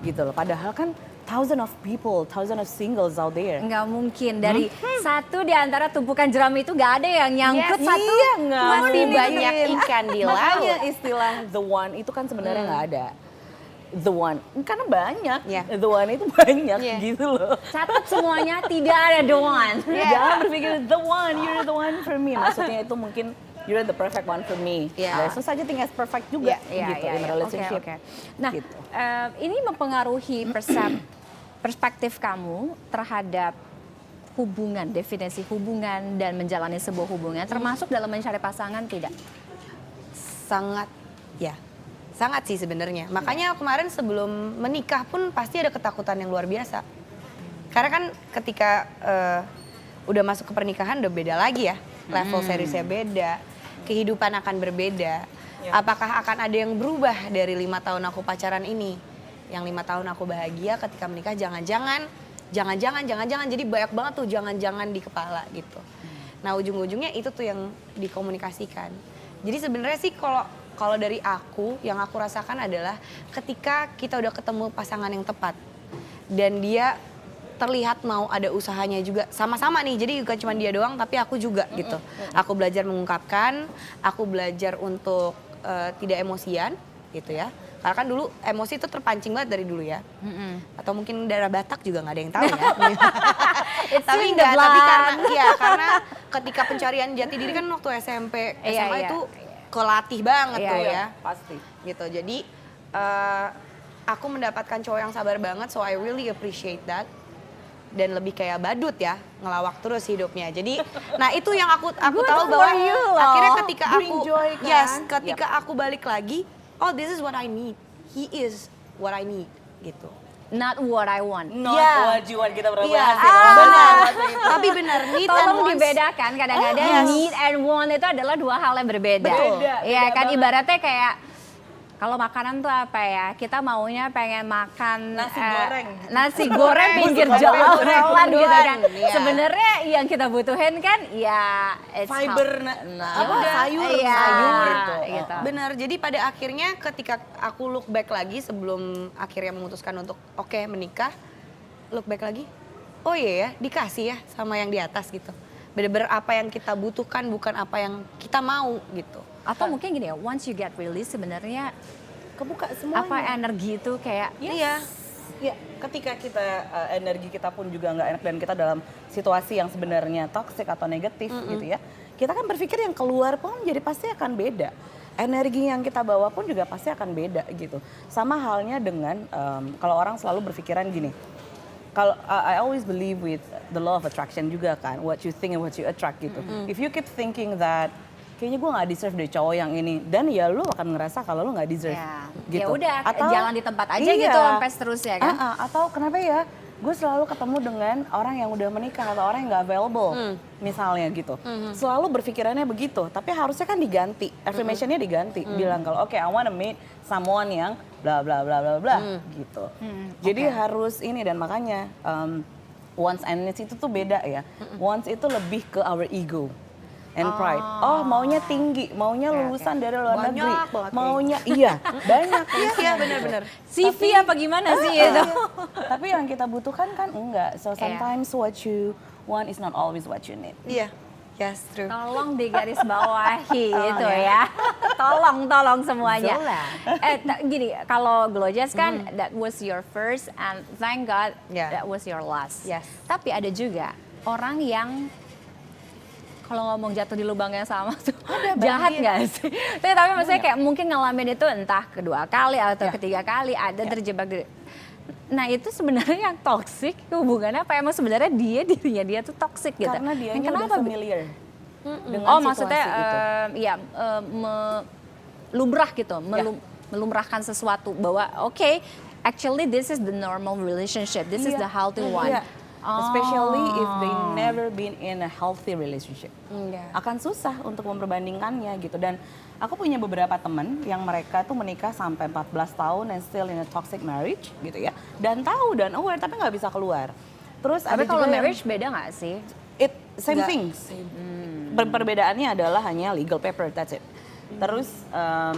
gitu loh. Padahal kan thousands of people, thousands of singles out there. Nggak mungkin, dari satu di antara tumpukan jerami itu nggak ada yang nyangkut satu. Iya, Masih banyak ikan di laut. Makanya istilah the one itu kan sebenarnya nggak ada. The one, karena banyak, the one itu banyak gitu loh. Catat semuanya, tidak ada the one. Jangan berpikir the one, you're the one for me. Maksudnya itu mungkin you're the perfect one for me. There's no such a thing as perfect juga gitu in a relationship. Nah, gitu. Ini mempengaruhi perspektif kamu terhadap hubungan, definisi hubungan dan menjalani sebuah hubungan, termasuk dalam mencari pasangan tidak? Sangat sih sebenarnya. Makanya kemarin sebelum menikah pun pasti ada ketakutan yang luar biasa. Karena kan ketika udah masuk ke pernikahan udah beda lagi ya. Level seriusnya beda, kehidupan akan berbeda. Apakah akan ada yang berubah dari 5 tahun aku pacaran ini? Yang 5 tahun aku bahagia, ketika menikah jangan-jangan. Jadi banyak banget tuh jangan-jangan di kepala gitu. Nah ujung-ujungnya itu tuh yang dikomunikasikan. Jadi sebenarnya sih kalau dari aku, yang aku rasakan adalah ketika kita udah ketemu pasangan yang tepat dan dia terlihat mau ada usahanya juga sama-sama nih, jadi bukan cuma dia doang tapi aku juga gitu. Aku belajar mengungkapkan, aku belajar untuk tidak emosian, gitu ya. Karena kan dulu emosi itu terpancing banget dari dulu ya. Atau mungkin darah Batak juga nggak ada yang tahu ya. Tapi in the enggak, tapi blood. karena ketika pencarian jati diri kan waktu SMP, Iya, SMA iya. itu kelatih banget Iya, tuh iya. ya. Pasti. Gitu. Jadi aku mendapatkan cowok yang sabar banget, so I really appreciate that. Dan lebih kayak badut ya, ngelawak terus hidupnya. Jadi, nah itu yang aku Good tahu for bahwa you loh. akhirnya ketika Bring aku, joy kan? yes, ketika aku balik lagi, oh this is what I need, he is what I need, gitu. Not what I want. Not Iya. what you want, kita pernah Iya, bahas ya. benar. Tapi benar, need and Tolong wants. dibedakan, kadang-kadang Yes. need and want itu adalah dua hal yang berbeda. Beda, Iya beda kan, banget. ibaratnya kayak kalau makanan tuh apa ya? Kita maunya pengen makan Nasi goreng. nasi goreng pinggir Nasi jalan goreng, gitu kan. iya. Sebenarnya yang kita butuhin kan ya it's Fiber, health. apa, Udah, sayur, iya, sayur gitu. Benar, jadi pada akhirnya ketika aku look back lagi sebelum akhirnya memutuskan untuk oke, menikah, look back lagi, oh iya ya dikasih ya sama yang di atas gitu. Bener-bener apa yang kita butuhkan bukan apa yang kita mau gitu. Atau mungkin gini ya, once you get release sebenarnya Kebuka semuanya. apa energi itu kayak Iya. Ya, ketika kita energi kita pun juga nggak enak dan kita dalam situasi yang sebenarnya toxic atau negatif gitu ya, kita kan berpikir yang keluar pun jadi pasti akan beda. Energi yang kita bawa pun juga pasti akan beda gitu. Sama halnya dengan kalau orang selalu berpikiran gini, kalau I always believe with the law of attraction juga kan, what you think and what you attract gitu. If you keep thinking that kayaknya gue nggak deserve deh cowok yang ini, dan ya lu akan ngerasa kalau lu nggak deserve. ya, Gitu. ya udah Atau- jalan di tempat aja Iya. gitu sampai seterusnya kan. Atau kenapa ya gue selalu ketemu dengan orang yang udah menikah atau orang yang nggak available misalnya gitu. Selalu berpikirannya begitu, tapi harusnya kan diganti, affirmation-nya diganti, bilang kalau oke, I wanna meet someone yang bla bla bla bla bla gitu. Jadi harus ini, dan makanya wants and needs itu tuh beda ya. Wants itu lebih ke our ego and pride. Oh, maunya tinggi, maunya lulusan dari luar Banyak negeri, banget maunya iya banyak. Iya benar-benar. CV apa gimana sih itu? Tapi yang kita butuhkan kan enggak. So sometimes what you want is not always what you need. Iya. Yes, true. Tolong digaris bawahi itu ya. Tolong semuanya. Gini, kalau Glowjazz kan that was your first and thank God Yeah. that was your last. Yes. Tapi ada juga orang yang kalau ngomong jatuh di lubang yang sama tuh jahat nggak sih? Tapi maksudnya kayak mungkin ngalamin itu entah kedua kali atau ketiga kali ada terjebak di. Nah itu sebenarnya yang toksik hubungannya apa emang sebenarnya dirinya dia tuh toksik gitu? Karena dia Dan udah familiar dengan Oh situasi maksudnya itu. ya lumrah gitu, melumrahkan sesuatu bahwa oke, actually this is the normal relationship, this is Iya. the healthy one. Iya. Especially if they never been in a healthy relationship. Akan susah untuk memperbandingkannya gitu. Dan aku punya beberapa teman yang mereka tuh menikah sampai 14 tahun and still in a toxic marriage gitu ya. Dan tahu dan aware tapi nggak bisa keluar. Terus Tapi ada kalau juga yang- marriage beda nggak sih? same Nggak, things. Perbedaannya adalah hanya legal paper, that's it. Terus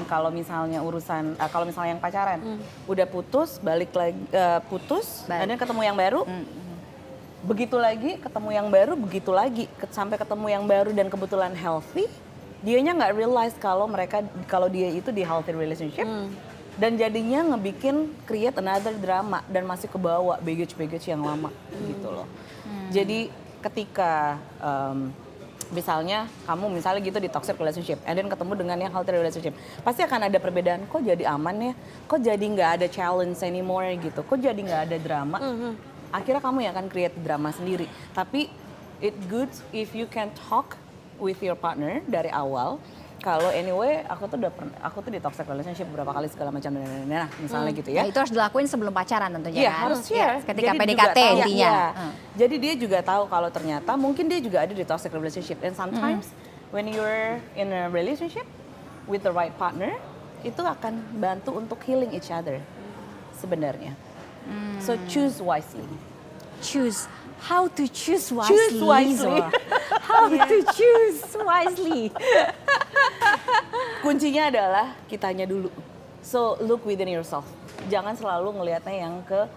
kalau misalnya urusan, kalau misalnya yang pacaran, udah putus, balik lagi, putus, dan ketemu yang baru, begitu lagi, ketemu yang baru, begitu lagi, sampai ketemu yang baru dan kebetulan healthy, dianya nggak realize kalau dia itu di healthy relationship, dan jadinya ngebikin create another drama dan masih kebawa baggage yang lama gitu loh. Jadi ketika misalnya kamu gitu di toxic relationship, and then ketemu dengan yang healthy relationship, pasti akan ada perbedaan. Kok jadi aman ya? Kok jadi nggak ada challenge anymore gitu? Kok jadi nggak ada drama? Akhirnya kamu yang akan create drama sendiri. Tapi it good if you can talk with your partner dari awal. Kalau anyway, aku tuh di toxic relationship beberapa kali segala macam nah misalnya gitu ya. Nah, itu harus dilakuin sebelum pacaran tentunya Iya, kan? harus share. Ketika Jadi PDKT juga tahu, intinya. iya. Jadi dia juga tahu kalau ternyata mungkin dia juga ada di toxic relationship. And sometimes when you're in a relationship with the right partner, itu akan bantu untuk healing each other sebenarnya. So choose wisely. Choose. How to choose wisely. Choose wisely. How to choose wisely. Kuncinya adalah kitanya dulu. So look within yourself. Jangan selalu ngelihatnya yang ke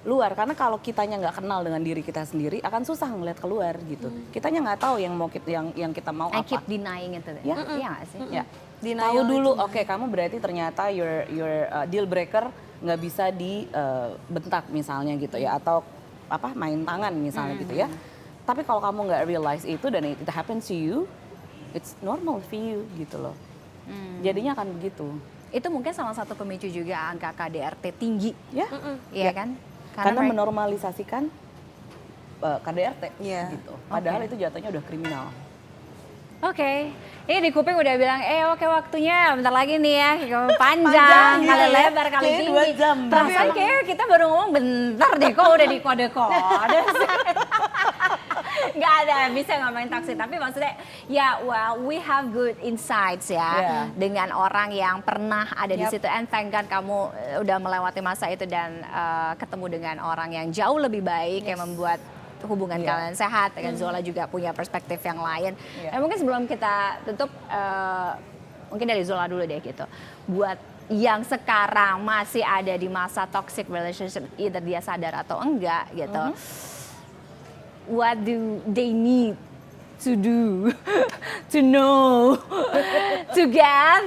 luar. Karena kalau kitanya nggak kenal dengan diri kita sendiri, akan susah ngeliat keluar gitu. Kitanya nggak tahu yang kita mau I apa. keep denying itu. Ya. Iya nggak sih? Ya. Denial Tahu dulu, itu. oke kamu berarti ternyata your deal breaker nggak bisa dibentak misalnya gitu ya, atau apa main tangan misalnya gitu ya. Tapi kalau kamu nggak realize itu dan it happens to you, it's normal for you gitu loh. Jadinya akan begitu. Itu mungkin salah satu pemicu juga angka KDRT tinggi, Ya. iya kan? Karena mereka- menormalisasikan KDRT Iya. gitu. Padahal itu jatuhnya udah kriminal. Oke, ini di kuping udah bilang, oke waktunya bentar lagi nih ya, panjang, Panjang gitu kali ya. lebar, kali Kayaknya tinggi. 2 jam. Perasaan kayak kita baru ngomong bentar deh, kok udah di kode-kode sih. Gak ada bisa ngomongin toxic, tapi maksudnya ya well we have good insights ya Yeah. dengan orang yang pernah ada di Yap. situ, and thank God kamu udah melewati masa itu dan ketemu dengan orang yang jauh lebih baik yang membuat hubungan Yeah. kalian sehat. Dengan Zola juga punya perspektif yang lain. Yeah. Mungkin sebelum kita tutup, mungkin dari Zola dulu deh gitu. Buat yang sekarang masih ada di masa toxic relationship, either dia sadar atau enggak gitu. What do they need to do, to know, to get,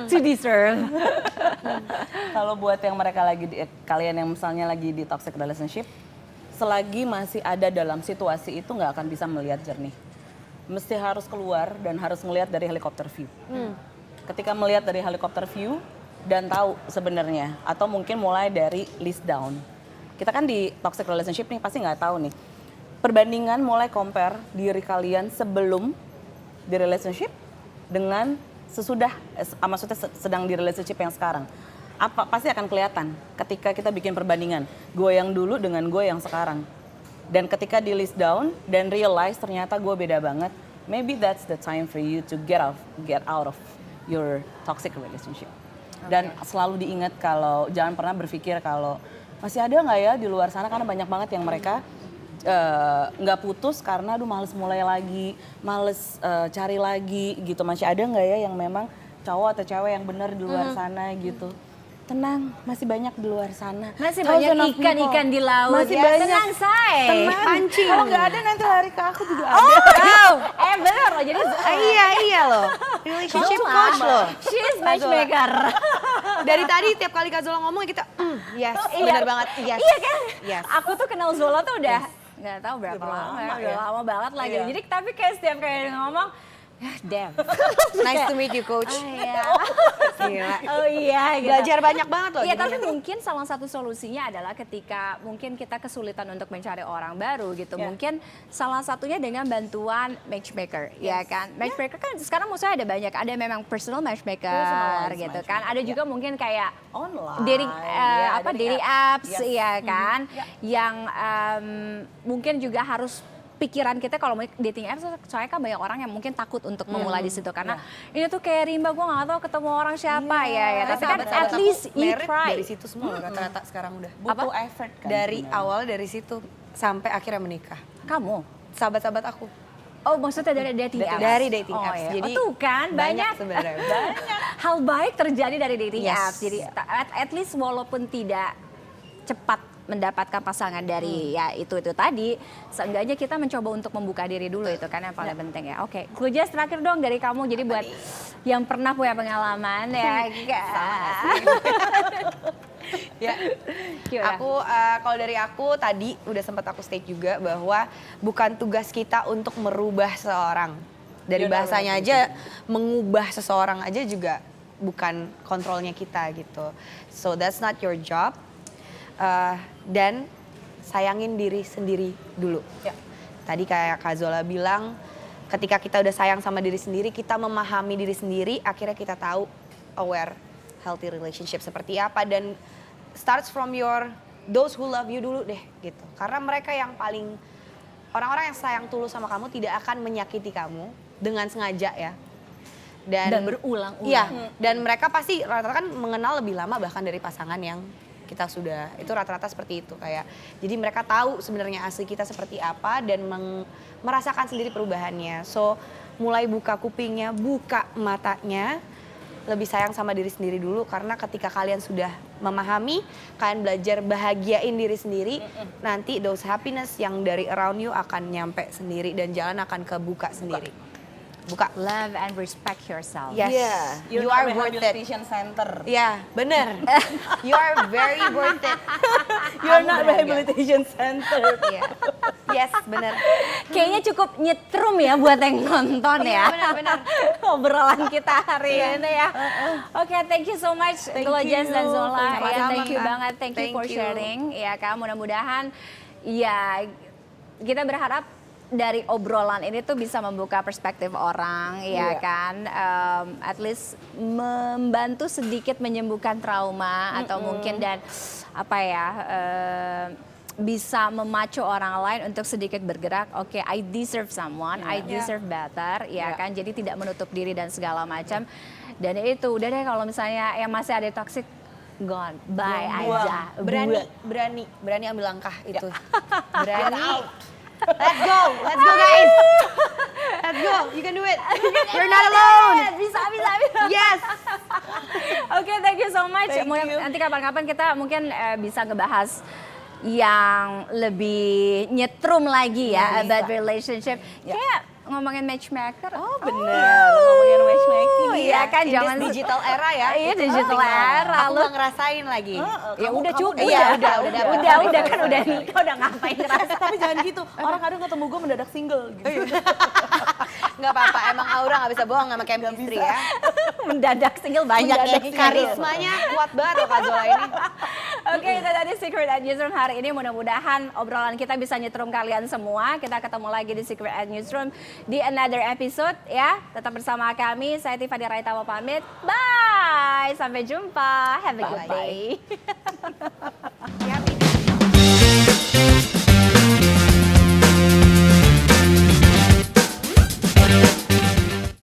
to deserve? Kalau buat yang mereka kalian yang misalnya lagi di toxic relationship, selagi masih ada dalam situasi itu nggak akan bisa melihat jernih. Mesti harus keluar dan harus melihat dari helikopter view. Ketika melihat dari helikopter view dan tahu sebenarnya, atau mungkin mulai dari list down. Kita kan di toxic relationship nih pasti nggak tahu nih. Perbandingan mulai compare diri kalian sebelum di relationship dengan sesudah, maksudnya sedang di relationship yang sekarang. Pasti akan kelihatan ketika kita bikin perbandingan. Gue yang dulu dengan gue yang sekarang. Dan ketika di list down dan realize ternyata gue beda banget, maybe that's the time for you to get out of your toxic relationship. Dan selalu diingat kalau jangan pernah berpikir kalau masih ada nggak ya di luar sana, karena banyak banget yang mereka nggak putus karena aduh males mulai lagi, males cari lagi gitu. Masih ada nggak ya yang memang cowok atau cewek yang benar di luar sana gitu. Tenang, masih banyak di luar sana. Masih Thousand banyak of people. ikan-ikan di laut. Masih Ya, banyak. tenang, say. Tenang. Pancing. Kalau nggak ada nanti lari ke aku juga ada. Wow. Bener loh, jadi Iya loh. Relationship Zola, coach loh. she's matchmaker. Dari tadi tiap kali Kak Zola ngomong kita, yes, Iya. benar banget, yes. Iya kan? Yes. Aku tuh kenal Zola tuh udah nggak tahu berapa Udah lama, lama udah ya. lama banget lagi. Iya. Jadi tapi kayak setiap kali dia ngomong, damn. Nice to meet you, coach. Iya. Gila. Oh iya, gitu. Belajar banyak banget loh. Iya, jadinya. tapi mungkin salah satu solusinya adalah ketika mungkin kita kesulitan untuk mencari orang baru gitu. Ya. Mungkin salah satunya dengan bantuan matchmaker, ya kan? Matchmaker kan sekarang maksudnya ada banyak. Ada memang personal matchmaker Personalized gitu matchmaker, kan. Ada juga mungkin kayak Online. dating ya, dating apps, Yes. ya kan? Ya. Yang mungkin juga harus pikiran kita kalau mau dating apps, soalnya kan banyak orang yang mungkin takut untuk memulai di situ karena ini tuh kayak rimba, gue nggak tahu ketemu orang siapa ya. Tapi kan Sahabat-sahabat at least aku you married try. dari situ semua loh rata-rata sekarang udah. Butuh effort kan. Dari sebenarnya. awal dari situ sampai akhirnya menikah. Kamu? Sahabat-sabat aku. Oh, maksudnya dari dating apps? Dari dating Oh, apps. iya. Jadi tuh kan banyak sebenarnya. hal baik terjadi dari dating Yes. apps. Jadi at least walaupun tidak cepat mendapatkan pasangan dari ya itu tadi, seenggaknya kita mencoba untuk membuka diri dulu, itu kan yang paling penting ya. Oke, Klujas terakhir dong dari kamu. Jadi buat yang pernah punya pengalaman ya. Ya, Gimana? aku kalau dari aku tadi udah sempat aku state juga bahwa bukan tugas kita untuk merubah seseorang. Dari You're not bahasanya right. aja mengubah seseorang aja juga bukan kontrolnya kita gitu. So that's not your job. Dan sayangin diri sendiri dulu. Ya. Tadi kayak Kak Zola bilang, ketika kita udah sayang sama diri sendiri, kita memahami diri sendiri, akhirnya kita tahu aware healthy relationship seperti apa, dan starts from those who love you dulu deh gitu. Karena mereka yang paling, orang-orang yang sayang tulus sama kamu tidak akan menyakiti kamu dengan sengaja ya. Dan berulang-ulang. Iya, dan mereka pasti rata-rata kan mengenal lebih lama bahkan dari pasangan yang kita sudah, itu rata-rata seperti itu kayak. Jadi mereka tahu sebenarnya asli kita seperti apa dan merasakan sendiri perubahannya. So mulai buka kupingnya, buka matanya, lebih sayang sama diri sendiri dulu, karena ketika kalian sudah memahami, kalian belajar bahagiain diri sendiri, nanti those happiness yang dari around you akan nyampe sendiri dan jalan akan kebuka sendiri. Buka. Love and respect yourself. Yes. You're You not are worth it. rehabilitation center. Ya, bener. You are very worth it. You're Kamu not berharga. rehabilitation center. Iya. Yes, bener. Kayaknya cukup nyetrum ya buat yang nonton ya. Benar-benar. Obrolan kita hari ini ya. Oke, thank you so much Thank Glo Jess dan you. Zola. Ya, Sama-sama, thank you Kak. banget. Thank you Thank for you. sharing. Ya, Kak, mudah-mudahan ya kita berharap dari obrolan ini tuh bisa membuka perspektif orang, ya Iya. kan, at least membantu sedikit menyembuhkan trauma atau mungkin dan apa ya, bisa memacu orang lain untuk sedikit bergerak. Oke, I deserve someone, I deserve better, ya Iya. kan. Jadi tidak menutup diri dan segala macam. Dan itu udah deh kalau misalnya yang masih ada toxic, gone, bye Buang. aja. Berani ambil langkah itu. Berani. Let's go guys. Let's go, you can do it. You're not alone. Bisa. Yes. Oke, thank you so much. Thank you. Nanti kapan-kapan kita mungkin bisa ngebahas yang lebih nyetrum lagi ya, about relationship. Kayak ngomongin matchmaker. Oh bener, ngomongin matchmaking. Iya kan, In jangan this digital era ya. Iya, Itu digital penting. era. Aku Lu nggak ngerasain lagi. ya udah cukup. Iya, udah Udah kan udah nikah, udah ngapain ngerasa. Tapi jangan gitu, orang kadang ketemu gue mendadak single gitu. Nggak apa-apa, emang Aura nggak bisa bohong sama chemistry ya. Mendadak single banyak ya. Karismanya kuat banget loh Kak Zola ini. Oke, itu tadi Secret at Newsroom hari ini. Mudah-mudahan obrolan kita bisa nyetrum kalian semua. Kita ketemu lagi di Secret at Newsroom di another episode ya. Tetap bersama kami. Saya Tiffany Raitama pamit. Bye. Sampai jumpa. Have a good day.